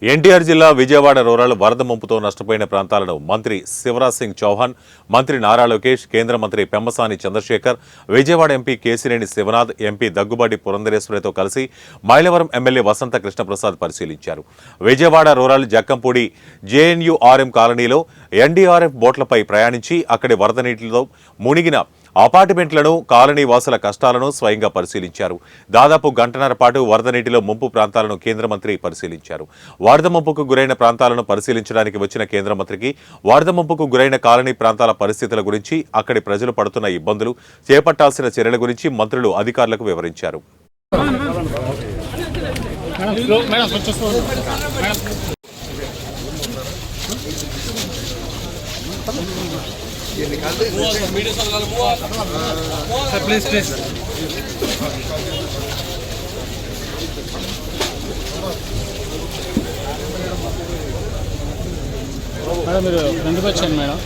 ఎన్టీఆర్ జిల్లా విజయవాడ రూరల్ వరద ముంపుతో నష్టపోయిన ప్రాంతాలను మంత్రి శివరాజ్ సింగ్ చౌహాన్, మంత్రి నారా లోకేష్, కేంద్ర మంత్రి పెమ్మసాని చంద్రశేఖర్, విజయవాడ ఎంపీ కేశినేని శివనాథ్, ఎంపీ దగ్గుబాటి పురంధరేశ్వరితో కలిసి మైలవరం ఎమ్మెల్యే వసంత కృష్ణప్రసాద్ పరిశీలించారు. విజయవాడ రూరల్ జక్కంపూడి జేఎన్యూఆర్ఎం కాలనీలో ఎన్డీఆర్ఎఫ్ బోట్లపై ప్రయాణించి అక్కడి వరద నీటిలో మునిగిన అపార్ట్మెంట్లను, కాలనీ వాసుల కష్టాలను స్వయంగా పరిశీలించారు. దాదాపు గంటన్నర పాటు వరద నీటిలో ముంపు ప్రాంతాలను కేంద్ర మంత్రి పరిశీలించారు. వరద ముంపుకు గురైన ప్రాంతాలను పరిశీలించడానికి వచ్చిన కేంద్ర మంత్రికి వరద ముంపుకు గురైన కాలనీ ప్రాంతాల పరిస్థితుల గురించి, అక్కడి ప్రజలు పడుతున్న ఇబ్బందులు, చేపట్టాల్సిన చర్యల గురించి మంత్రులు అధికారులకు వివరించారు. మేడం మీరు ఎందుకు వచ్చాను మేడం?